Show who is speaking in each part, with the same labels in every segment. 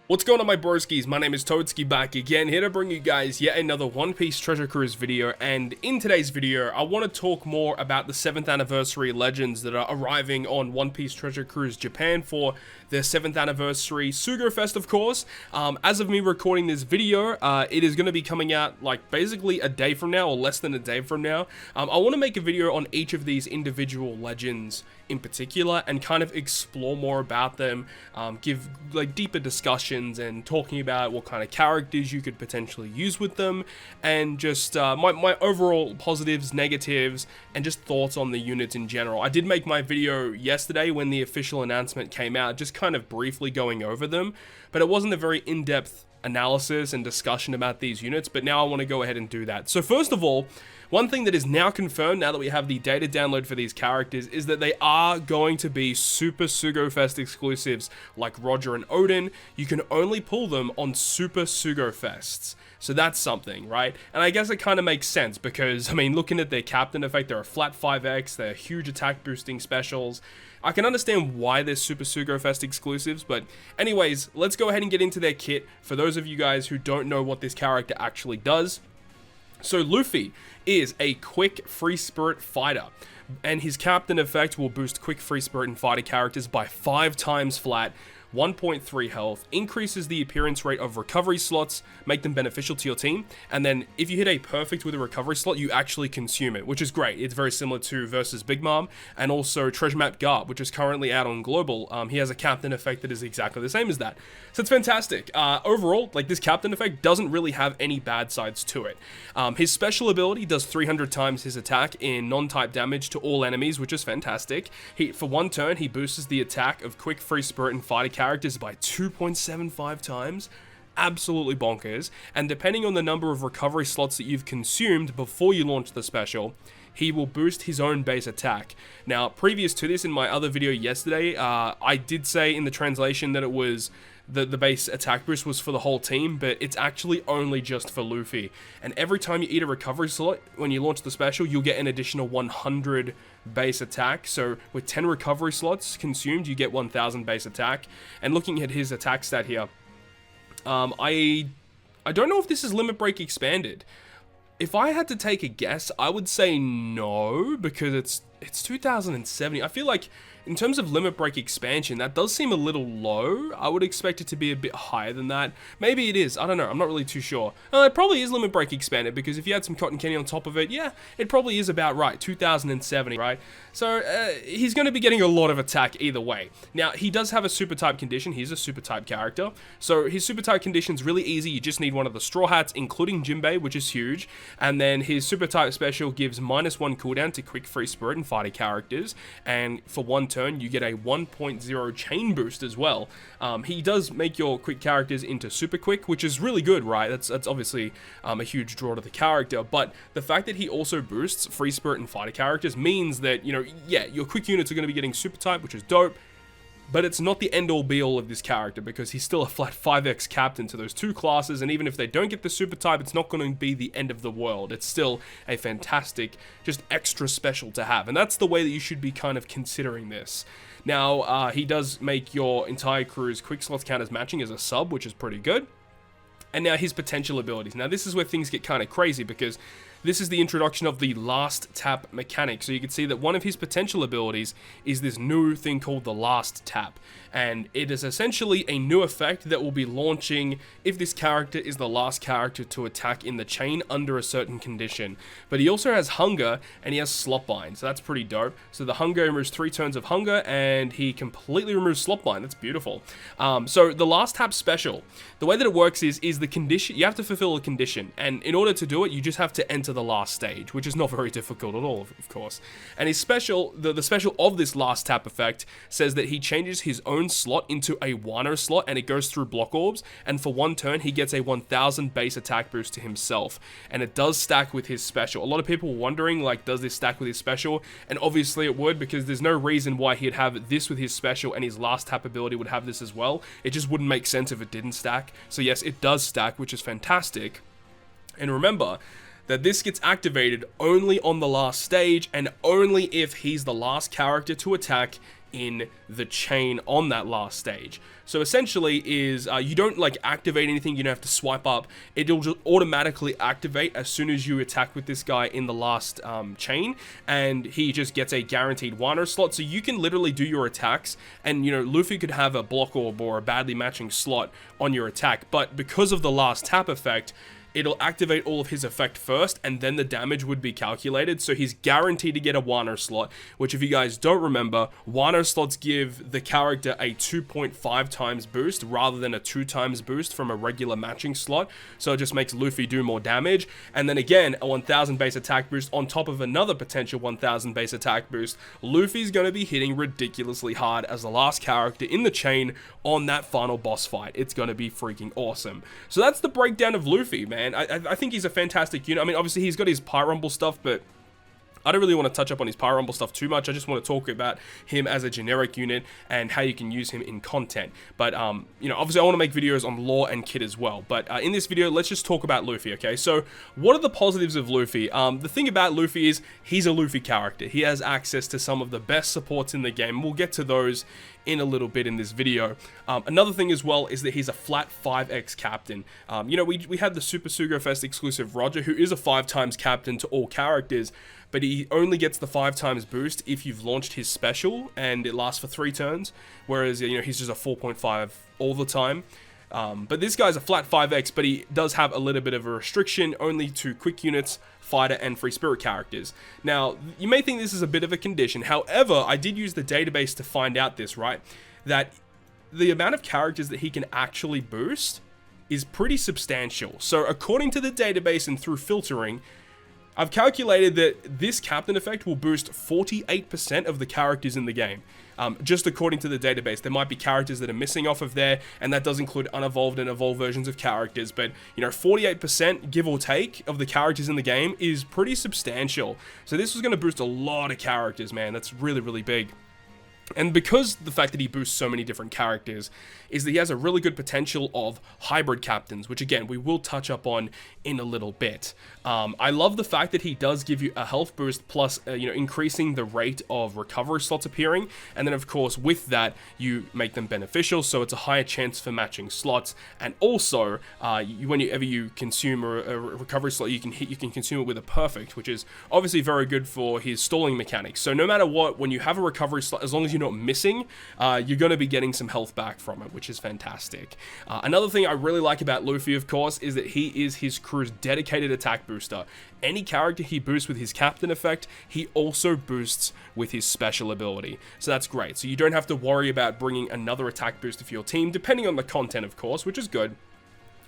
Speaker 1: What's going on, my broskiis? My name is Toadskii, back again, here to bring you guys yet another One Piece Treasure Cruise video. And in today's video, I want to talk more about the 7th anniversary legends that are arriving on One Piece Treasure Cruise Japan for their 7th anniversary Sugo-Fest, of course. As of me recording this video, it is going to be coming out like basically a day from now, or less than a day from now. I want to make a video on each of these individual legends in particular and kind of explore more about them, give like deeper discussions and talking about what kind of characters you could potentially use with them, and just my overall positives, negatives, and just thoughts on the units in general. I did make my video yesterday when the official announcement came out, just kind of briefly going over them, but it wasn't a very in-depth analysis and discussion about these units, but now I want to go ahead and do that. So first of all, one thing that is now confirmed, now that we have the data download for these characters, is that they are going to be Super Sugo-Fest exclusives like Roger and Odin. You can only pull them on Super Sugo-Fests. So that's something, right? And I guess it kind of makes sense because, I mean, looking at their captain effect, they're a flat 5x, they're huge attack boosting specials. I can understand why they're Super Sugo-Fest exclusives, but anyways, let's go ahead and get into their kit for those of you guys who don't know what this character actually does. So Luffy is a quick free spirit fighter, and his captain effect will boost quick free spirit and fighter characters by 5 times flat, 1.3 health, increases the appearance rate of recovery slots, make them beneficial to your team, and then if you hit a perfect with a recovery slot, you actually consume it, which is great. It's very similar to versus Big Mom, and also Treasure Map Garb, which is currently out on Global. He has a captain effect that is exactly the same as that. So it's fantastic. Overall, like, this captain effect doesn't really have any bad sides to it. His special ability does 300 times his attack in non-type damage to all enemies, which is fantastic. For one turn, he boosts the attack of quick free spirit and fighter characters by 2.75 times. Absolutely bonkers. And depending on the number of recovery slots that you've consumed before you launch the special, he will boost his own base attack. Now, previous to this, in my other video yesterday, I did say in the translation that it was the base attack boost was for the whole team, but it's actually only just for Luffy. And every time you eat a recovery slot, when you launch the special, you'll get an additional 100 base attack. So with 10 recovery slots consumed, you get 1000 base attack. And looking at his attack stat here, I don't know if this is Limit Break expanded. If I had to take a guess, I would say no, because it's 2070. I feel like in terms of Limit Break expansion, that does seem a little low. I would expect it to be a bit higher than that. Maybe it is. I don't know. I'm not really too sure. It probably is Limit Break expanded, because if you had some cotton candy on top of it, yeah, it probably is about right. 2070, right? So he's going to be getting a lot of attack either way. Now, he does have a super type condition. He's a super type character. So his super type condition is really easy. You just need one of the Straw Hats, including Jinbei, which is huge. And then his super type special gives -1 cooldown to quick free spirit and fighter characters. And for one turn, you get a 1.0 chain boost as well. He does make your quick characters into super quick, which is really good, right? That's obviously a huge draw to the character, but the fact that he also boosts free spirit and fighter characters means that, you know, yeah, your quick units are going to be getting super type, which is dope, but it's not the end-all be-all of this character, because he's still a flat 5x captain to those two classes, and even if they don't get the super type, it's not going to be the end of the world. It's still a fantastic, just extra special to have, and that's the way that you should be kind of considering this. Now, he does make your entire crew's quick slots count as matching as a sub, which is pretty good. And now his potential abilities. Now, this is where things get kind of crazy, because this is the introduction of the last tap mechanic. So you can see that one of his potential abilities is this new thing called the last tap. And it is essentially a new effect that will be launching if this character is the last character to attack in the chain under a certain condition. But he also has hunger, and he has slot bind, so that's pretty dope. So the hunger removes 3 turns of hunger, and he completely removes slot bind. That's beautiful. So the last tap special, the way that it works is the condition, you have to fulfill a condition, and in order to do it, you just have to enter the last stage, which is not very difficult at all, of course. And his special, the special of this last tap effect says that he changes his own slot into a Wano slot, and it goes through block orbs, and for one turn he gets a 1000 base attack boost to himself, and it does stack with his special. A lot of people were wondering, like, does this stack with his special? And obviously it would, because there's no reason why he'd have this with his special and his last tap ability would have this as well. It just wouldn't make sense if it didn't stack. So yes, it does stack, which is fantastic. And remember that this gets activated only on the last stage, and only if he's the last character to attack in the chain on that last stage. So essentially is you don't like activate anything, you don't have to swipe up, it'll just automatically activate as soon as you attack with this guy in the last chain, and he just gets a guaranteed Wano slot. So you can literally do your attacks, and you know, Luffy could have a block orb or a badly matching slot on your attack, but because of the last tap effect, it'll activate all of his effect first, and then the damage would be calculated. So he's guaranteed to get a Wano slot, which if you guys don't remember, Wano slots give the character a 2.5 times boost rather than a 2 times boost from a regular matching slot. So it just makes Luffy do more damage. And then again, a 1000 base attack boost on top of another potential 1000 base attack boost. Luffy's going to be hitting ridiculously hard as the last character in the chain on that final boss fight. It's going to be freaking awesome. So that's the breakdown of Luffy, man. I think he's a fantastic unit. I mean, obviously he's got his Pyrumble stuff, but I don't really want to touch up on his Pyrumble stuff too much. I just want to talk about him as a generic unit and how you can use him in content. But, you know, obviously I want to make videos on lore and kit as well. But in this video, let's just talk about Luffy, okay? So what are the positives of Luffy? The thing about Luffy is he's a Luffy character. He has access to some of the best supports in the game. We'll get to those in a little bit in this video. Another thing as well is that he's a flat 5x captain. You know, we had the Super Sugo-Fest exclusive Roger, who is a 5 times captain to all characters, but he only gets the 5 times boost if you've launched his special, and it lasts for 3 turns, whereas, you know, he's just a 4.5 all the time. But this guy's a flat 5x, but he does have a little bit of a restriction, only to quick units, fighter, and free spirit characters. Now, you may think this is a bit of a condition. However, I did use the database to find out this, right? That the amount of characters that he can actually boost is pretty substantial. So according to the database and through filtering, I've calculated that this captain effect will boost 48% of the characters in the game. Just according to the database. There might be characters that are missing off of there, and that does include unevolved and evolved versions of characters, but, you know, 48%, give or take, of the characters in the game is pretty substantial. So this was going to boost a lot of characters, man. That's really, really big. And because the fact that he boosts so many different characters is that he has a really good potential of hybrid captains, which again, we will touch up on in a little bit. I love the fact that he does give you a health boost plus, you know, increasing the rate of recovery slots appearing. And then of course, with that, you make them beneficial. So it's a higher chance for matching slots. And also, whenever you consume a recovery slot, you can consume it with a perfect, which is obviously very good for his stalling mechanics. So no matter what, when you have a recovery slot, as long as you're not missing, you're going to be getting some health back from it, which is fantastic. Another thing I really like about Luffy, of course, is that he is his crew's dedicated attack booster. Any character he boosts with his captain effect, he also boosts with his special ability. So that's great. So you don't have to worry about bringing another attack booster for your team, depending on the content, of course, which is good.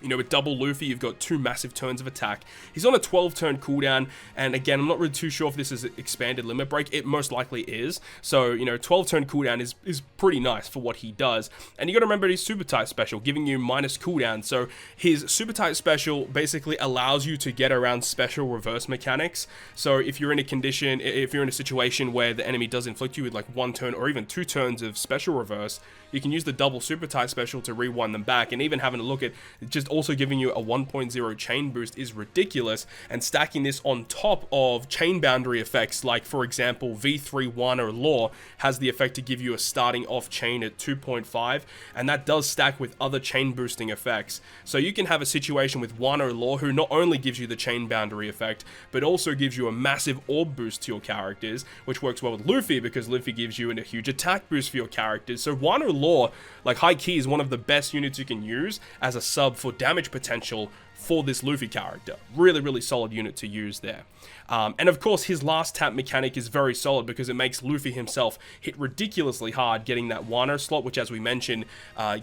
Speaker 1: You know, with double Luffy, you've got 2 massive turns of attack. He's on a 12-turn cooldown, and again, I'm not really too sure if this is an expanded limit break. It most likely is. So, you know, 12-turn cooldown is pretty nice for what he does. And you got to remember his super type special, giving you minus cooldown. So his super type special basically allows you to get around special reverse mechanics. So if you're in a situation where the enemy does inflict you with like 1 turn or even 2 turns of special reverse, you can use the double super type special to rewind them back. And even having a look at just also giving you a 1.0 chain boost is ridiculous, and stacking this on top of chain boundary effects, like for example V3 Wano Law has the effect to give you a starting off chain at 2.5, and that does stack with other chain boosting effects. So you can have a situation with Wano Law who not only gives you the chain boundary effect, but also gives you a massive orb boost to your characters, which works well with Luffy because Luffy gives you a huge attack boost for your characters. So Wano Law, like high key, is one of the best units you can use as a sub for damage potential for this Luffy character. Really, really solid unit to use there. And of course, his last tap mechanic is very solid because it makes Luffy himself hit ridiculously hard, getting that Wano slot, which, as we mentioned,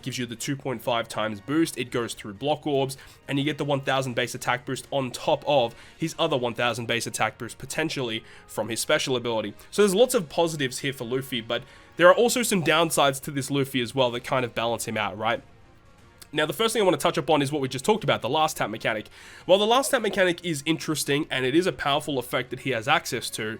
Speaker 1: gives you the 2.5 times boost. It goes through block orbs, and you get the 1000 base attack boost on top of his other 1000 base attack boost, potentially from his special ability. So there's lots of positives here for Luffy, but there are also some downsides to this Luffy as well that kind of balance him out, right? Now, the first thing I want to touch upon is what we just talked about, the last tap mechanic. While the last tap mechanic is interesting, and it is a powerful effect that he has access to,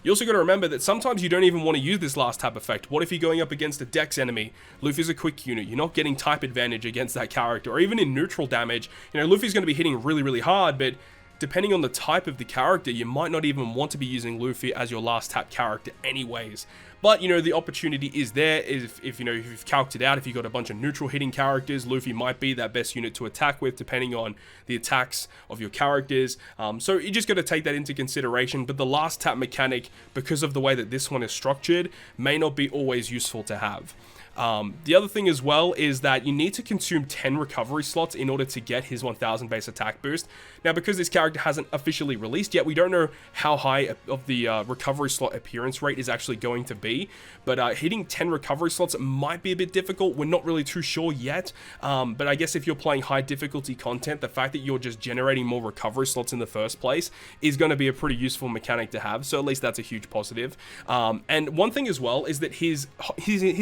Speaker 1: you also got to remember that sometimes you don't even want to use this last tap effect. What if you're going up against a dex enemy? Luffy's a quick unit. You're not getting type advantage against that character, or even in neutral damage. You know, Luffy's going to be hitting really, really hard, but depending on the type of the character, you might not even want to be using Luffy as your last tap character anyways. But, you know, the opportunity is there. If you know, if you've calced it out, if you've got a bunch of neutral hitting characters, Luffy might be that best unit to attack with, depending on the attacks of your characters. So you just got to take that into consideration. But the last tap mechanic, because of the way that this one is structured, may not be always useful to have. The other thing as well is that you need to consume 10 recovery slots in order to get his 1000 base attack boost. Now, because this character hasn't officially released yet, we don't know how high of the recovery slot appearance rate is actually going to be, but hitting 10 recovery slots might be a bit difficult. We're not really too sure yet, but I guess if you're playing high difficulty content, the fact that you're just generating more recovery slots in the first place is going to be a pretty useful mechanic to have, so at least that's a huge positive. And one thing as well is that his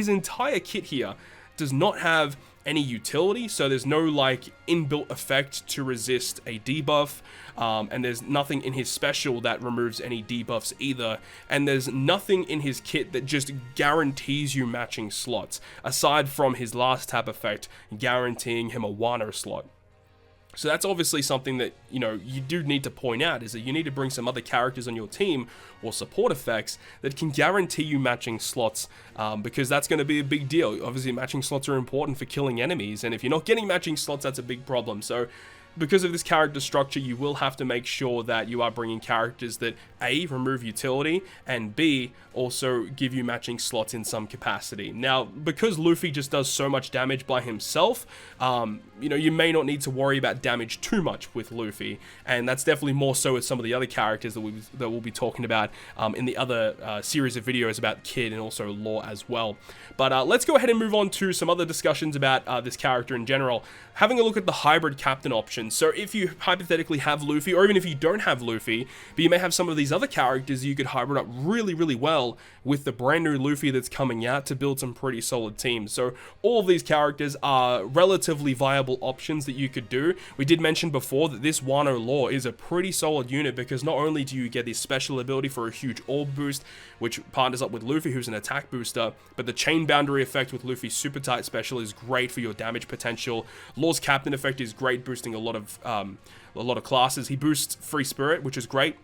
Speaker 1: entire kit here does not have any utility, so there's no like inbuilt effect to resist a debuff, and there's nothing in his special that removes any debuffs either, and there's nothing in his kit that just guarantees you matching slots, aside from his last tap effect guaranteeing him a Wano slot. So that's obviously something that, you know, you do need to point out, is that you need to bring some other characters on your team or support effects that can guarantee you matching slots, because that's going to be a big deal. Obviously, matching slots are important for killing enemies, and if you're not getting matching slots, that's a big problem. So because of this character structure, you will have to make sure that you are bringing characters that A, remove utility, and B, also give you matching slots in some capacity. Now, because Luffy just does so much damage by himself, you know, you may not need to worry about damage too much with Luffy, and that's definitely more so with some of the other characters that we'll be talking about in the other series of videos about Kid and also Law as well. But let's go ahead and move on to some other discussions about this character in general. Having a look at the hybrid captain option. So if you hypothetically have Luffy, or even if you don't have Luffy, but you may have some of these other characters you could hybrid up really, really well with the brand new Luffy that's coming out to build some pretty solid teams. So all of these characters are relatively viable options that you could do. We did mention before that this Wano Law is a pretty solid unit, because not only do you get this special ability for a huge orb boost, which partners up with Luffy, who's an attack booster, but the chain boundary effect with Luffy's super tight special is great for your damage potential. Law's captain effect is great, boosting a lot of classes. He boosts free spirit, which is great,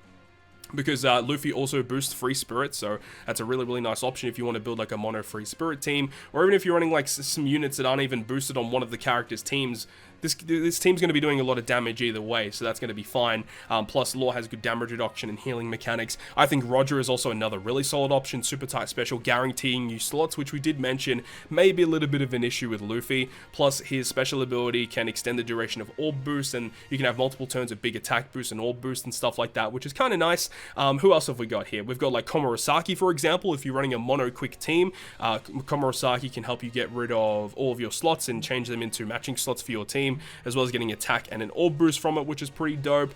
Speaker 1: because Luffy also boosts free spirit, so that's a really, really nice option if you want to build like a mono free spirit team, or even if you're running like some units that aren't even boosted on one of the characters' teams. This team's going to be doing a lot of damage either way, so that's going to be fine. Plus, Law has good damage reduction and healing mechanics. I think Roger is also another really solid option. Super tight special, guaranteeing you slots, which we did mention may be a little bit of an issue with Luffy. Plus, his special ability can extend the duration of orb boost, and you can have multiple turns of big attack boost and orb boost and stuff like that, which is kind of nice. Who else have we got here? We've got like Komurasaki, for example. If you're running a mono quick team, Komurasaki can help you get rid of all of your slots and change them into matching slots for your team, as well as getting attack and an orb boost from it, which is pretty dope.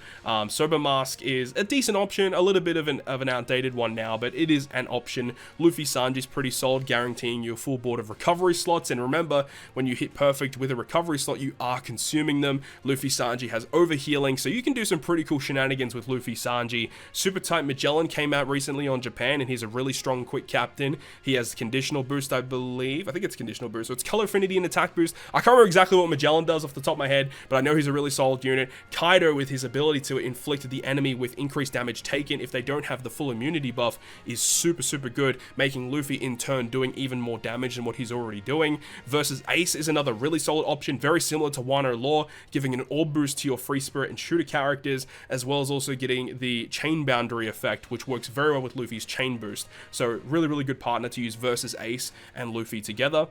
Speaker 1: Sober Mask is a decent option, a little bit of an outdated one now, but it is an option. Luffy Sanji is pretty solid, guaranteeing you a full board of recovery slots, and remember, when you hit perfect with a recovery slot, you are consuming them. Luffy Sanji has overhealing, so you can do some pretty cool shenanigans with Luffy Sanji. Super Tight Magellan came out recently on Japan, and he's a really strong quick captain. He has conditional boost, I believe. I think it's conditional boost, so it's color affinity and attack boost. I can't remember exactly what Magellan does off the top of my head, but I know he's a really solid unit. Kaido, with his ability to inflict the enemy with increased damage taken if they don't have the full immunity buff, is super, super good, making Luffy in turn doing even more damage than what he's already doing. Versus Ace is another really solid option, very similar to Wano Law, giving an orb boost to your free spirit and shooter characters, as well as also getting the chain boundary effect, which works very well with Luffy's chain boost. So really, really good partner to use versus Ace and Luffy together.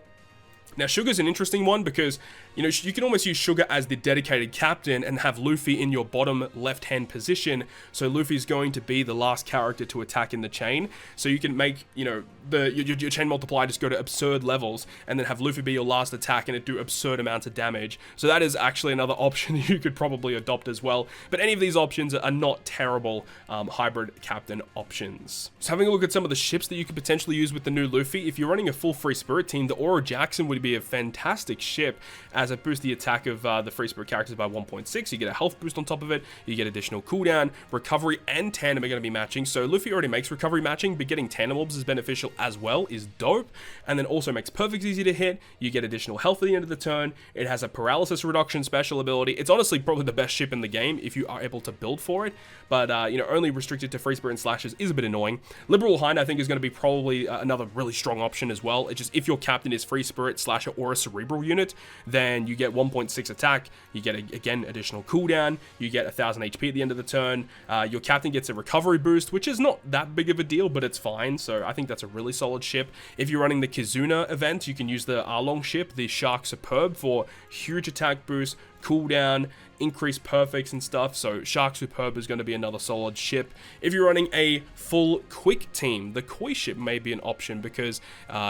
Speaker 1: Now, Sugar's an interesting one because, you know, you can almost use Sugar as the dedicated captain and have Luffy in your bottom left-hand position. So Luffy's going to be the last character to attack in the chain. So you can make, you know, your chain multiplier just go to absurd levels, and then have Luffy be your last attack and it do absurd amounts of damage. So that is actually another option you could probably adopt as well. But any of these options are not terrible hybrid captain options. So having a look at some of the ships that you could potentially use with the new Luffy, if you're running a full free spirit team, the Oro Jackson would be be a fantastic ship, as it boosts the attack of the free spirit characters by 1.6. You get a health boost on top of it, you get additional cooldown, recovery and tandem are going to be matching. So Luffy already makes recovery matching, but getting tandem orbs is beneficial as well, is dope. And then also makes perfects easy to hit. You get additional health at the end of the turn. It has a paralysis reduction special ability. It's honestly probably the best ship in the game if you are able to build for it, but you know, only restricted to free spirit and slashes is a bit annoying. Liberal Hind I think is going to be probably another really strong option as well. It's just if your captain is free spirit, slasher, or a cerebral unit, then you get 1.6 attack, you get again additional cooldown, you get 1000 HP at the end of the turn, your captain gets a recovery boost, which is not that big of a deal, but it's fine. So I think that's a really solid ship. If you're running the Kizuna event, you can use the Arlong ship, the Shark Superb, for huge attack boost, cooldown, increased perfects and stuff. So Shark Superb is going to be another solid ship. If you're running a full quick team, the Koi ship may be an option because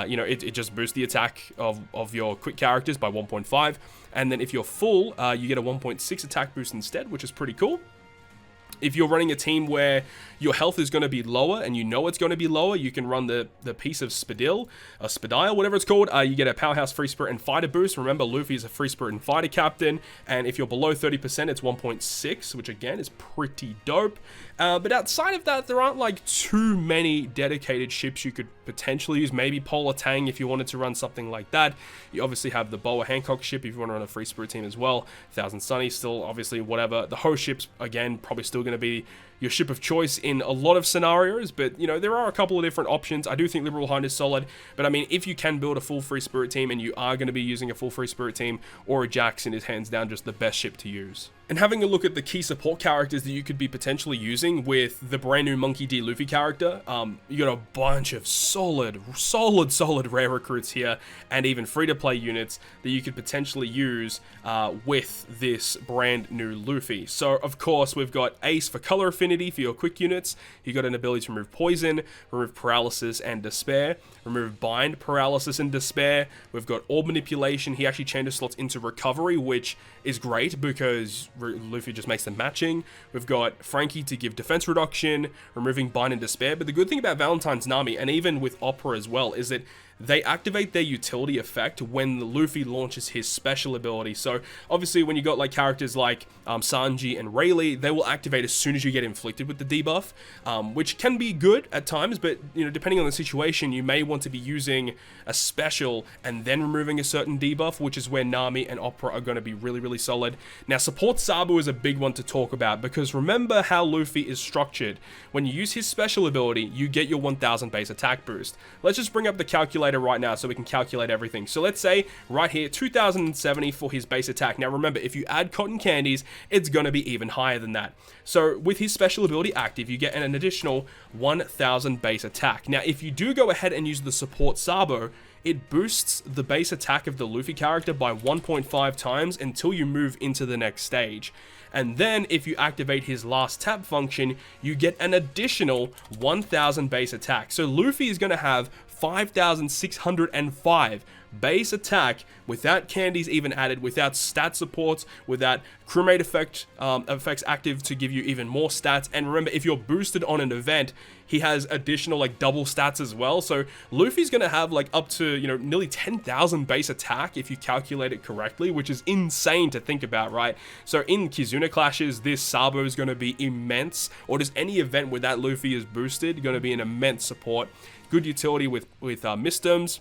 Speaker 1: you know, it just boosts the attack of your quick characters by 1.5, and then if you're full, you get a 1.6 attack boost instead, which is pretty cool. If you're running a team where your health is going to be lower and you know it's going to be lower, you can run the piece of Spadil, whatever it's called. You get a powerhouse free spirit and fighter boost. Remember, Luffy is a free spirit and fighter captain, and if you're below 30%, it's 1.6, which again is pretty dope. But outside of that, there aren't like too many dedicated ships you could potentially use. Maybe Polar Tang if you wanted to run something like that. You obviously have the Boa Hancock ship if you want to run a free spirit team as well. Thousand Sunny still obviously whatever. The Ho ships again probably still going to be your ship of choice in a lot of scenarios, but you know, there are a couple of different options. I do think Liberal Hind is solid, but I mean, if you can build a full free spirit team and you are going to be using a full free spirit team, Aura Jackson is hands down just the best ship to use. And having a look at the key support characters that you could be potentially using with the brand new Monkey D. Luffy character, you got a bunch of solid rare recruits here, and even free-to-play units that you could potentially use with this brand new Luffy. So, of course, we've got Ace for color affinity for your quick units. You got an ability to remove poison, remove paralysis and despair, remove bind, paralysis and despair. We've got orb manipulation. He actually changes slots into recovery, which is great because Luffy just makes them matching. We've got Frankie to give defense reduction, removing bind and despair. But the good thing about Valentine's Nami, and even with Opera as well, is that they activate their utility effect when Luffy launches his special ability. So obviously when you got like characters like Sanji and Rayleigh, they will activate as soon as you get inflicted with the debuff, which can be good at times, but you know, depending on the situation, you may want to be using a special and then removing a certain debuff, which is where Nami and Opera are going to be really solid. Now support Sabo is a big one to talk about, because remember how Luffy is structured. When you use his special ability, you get your 1000 base attack boost. Let's just bring up the calculator right now so we can calculate everything. So let's say right here 2070 for his base attack. Now remember, if you add cotton candies, it's going to be even higher than that. So with his special ability active, you get an additional 1000 base attack. Now if you do go ahead and use the support Sabo, it boosts the base attack of the Luffy character by 1.5 times until you move into the next stage. And then if you activate his last tap function, you get an additional 1000 base attack. So Luffy is going to have 5605 base attack without candies even added, without stat supports, without crewmate effects active to give you even more stats. And remember, if you're boosted on an event, he has additional like double stats as well. So Luffy's gonna have like up to, you know, nearly 10,000 base attack if you calculate it correctly, which is insane to think about, right? So in Kizuna clashes, this Sabo is gonna be immense, or just any event where that Luffy is boosted, gonna be an immense support. Good utility with Mistoms.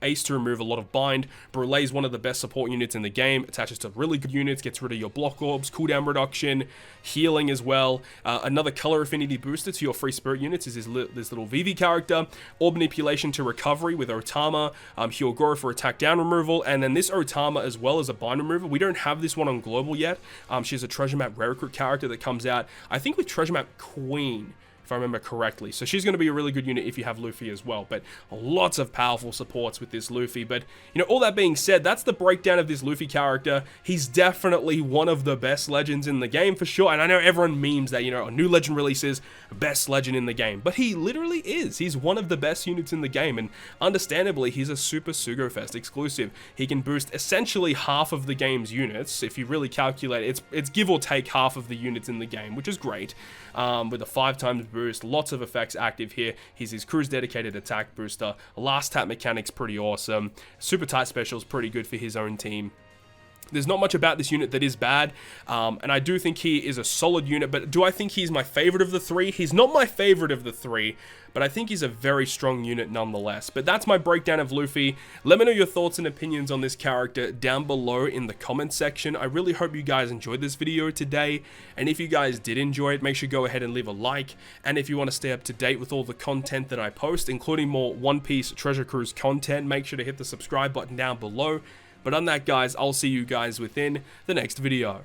Speaker 1: Ace to remove a lot of bind. Brulee is one of the best support units in the game. Attaches to really good units, gets rid of your block orbs, cooldown reduction, healing as well. Another color affinity booster to your free spirit units is this little Vivi character. Orb manipulation to recovery with Otama. Hyogoro for attack down removal. And then this Otama as well as a bind remover. We don't have this one on global yet. She's a treasure map rare recruit character that comes out, I think, with treasure map Queen, if I remember correctly. So she's going to be a really good unit if you have Luffy as well. But lots of powerful supports with this Luffy. But, you know, all that being said, that's the breakdown of this Luffy character. He's definitely one of the best legends in the game for sure. And I know everyone memes that, you know, a new legend releases, best legend in the game. But he literally is. He's one of the best units in the game. And understandably, he's a super Sugo-Fest exclusive. He can boost essentially half of the game's units. If you really calculate, it's give or take half of the units in the game, which is great. With a 5 times boost boost, lots of effects active here. He's his crew's dedicated attack booster. Last tap mechanic's pretty awesome. Super tight special's pretty good for his own team. There's not much about this unit that is bad, and I do think he is a solid unit, but do I think he's my favorite of the three? He's not my favorite of the three, but I think he's a very strong unit nonetheless. But that's my breakdown of Luffy. Let me know your thoughts and opinions on this character down below in the comment section. I really hope you guys enjoyed this video today, and if you guys did enjoy it, make sure you go ahead and leave a like, and if you want to stay up to date with all the content that I post, including more One Piece Treasure Cruise content, make sure to hit the subscribe button down below. But on that, guys, I'll see you guys within the next video.